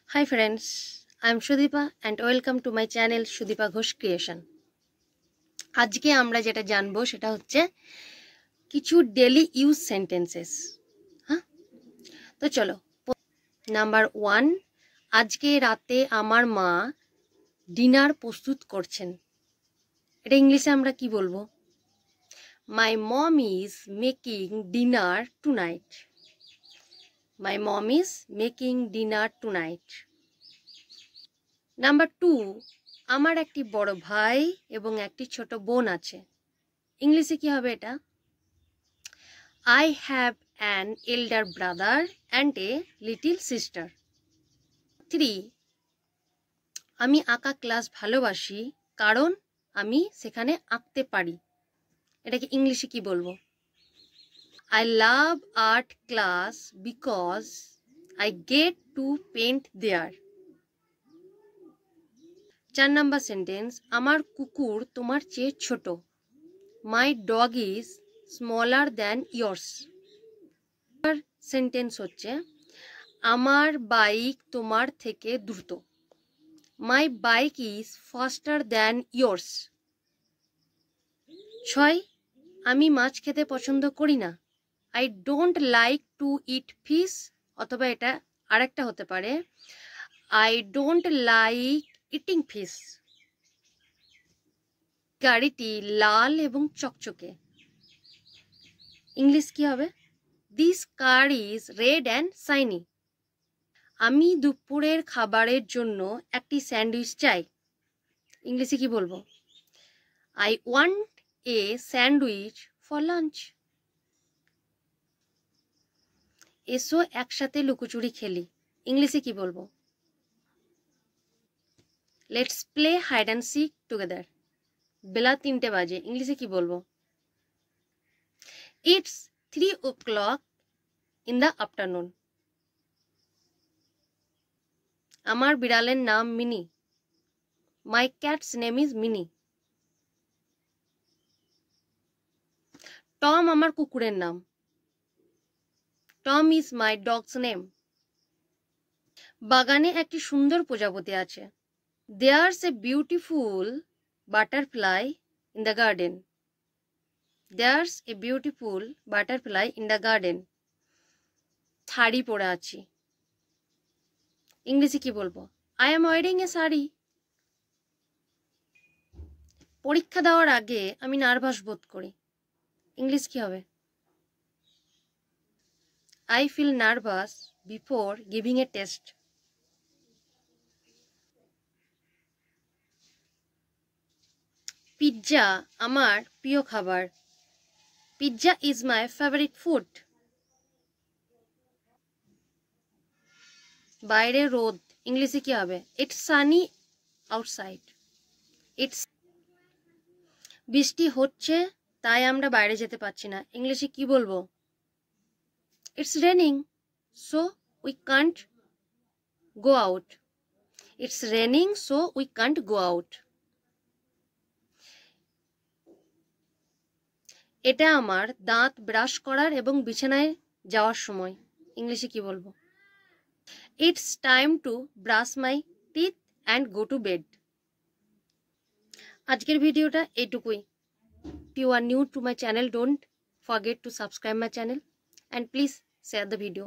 Hi friends, I am Shudipa and welcome to my channel Shudipa Ghosh Creation. আজকে আমরা যেটা জানবো সেটা হচ্ছে কিছু ডেলি ইউজ সেন্টেন্সেস। হ্যাঁ, তো চলো। নাম্বার 1, আজকে রাতে আমার মা ডিনার প্রস্তুত করছেন। এটা ইংলিশে আমরা কি বলবো? My mom is making dinner tonight. My mom is making dinner tonight. Number 2, আমার একটি বড় ভাই এবং একটি ছোট বোন আছে। ইংলিশে কি হবে এটা? I have an elder brother and a little sister. 3, আমি আঁকা ক্লাস ভালোবাসি কারণ আমি সেখানে আঁকতে পারি। এটাকে ইংলিশে কি বলবো? I love art class because I get to paint there. 4 number sentence, আমার কুকুর তোমার চেয়ে ছোট। My dog is smaller than yours. Sentence হচ্ছে আমার বাইক তোমার থেকে দ্রুত। My bike is faster than yours. 6, আমি মাছ খেতে পছন্দ করি না। I don't like to eat fish, অথবা এটা আরেকটা হতে পারে I don't like eating fish. গাড়িটি লাল এবং চকচকে। ইংলিশ কি হবে? This car is red and shiny. আমি দুপুরের খাবারের জন্য একটি স্যান্ডউইচ চাই। ইংলিশে কি বলবো? I want a sandwich for lunch. এসো একসাথে লুকোচুরি খেলি। ইংলিশে কি বলবো? Let's play hide and seek together. বেলা 3টে বাজে। ইংলিশে কি বলবো? It's 3 o'clock in the afternoon. আমার বিড়ালের নাম mini. My cat's name is Minnie. Tom আমার কুকুরের নাম। Tom is my dog's name. বাগানে একটি সুন্দর প্রজাপতি আছে। There's a beautiful butterfly in the garden. There's a beautiful butterfly in the garden. Sari পরে আছি। ইংলিশে কি বলবো? I am wearing a sari. পরীক্ষা দেওয়ার আগে আমি নার্ভাস বোধ করি। ইংলিশ কি হবে? I feel nervous before giving a test. Pizza আমার প্রিয় খাবার। Pizza is my favorite food. বাইরে রোদ। ইংলিশে কি হবে? It's sunny outside. It's বৃষ্টি হচ্ছে তাই আমরা বাইরে যেতে পারছি না। ইংলিশে কি বলবো? It's raining so we can't go out. It's raining so we can't go out. এটা আমার দাঁত ব্রাশ করার এবং বিছানায় যাওয়ার সময়। ইংলিশে কি বলবো? It's time to brush my teeth and go to bed. আজকের ভিডিওটা এইটুকুই। If you are new to my channel, don't forget to subscribe my channel and please share the video.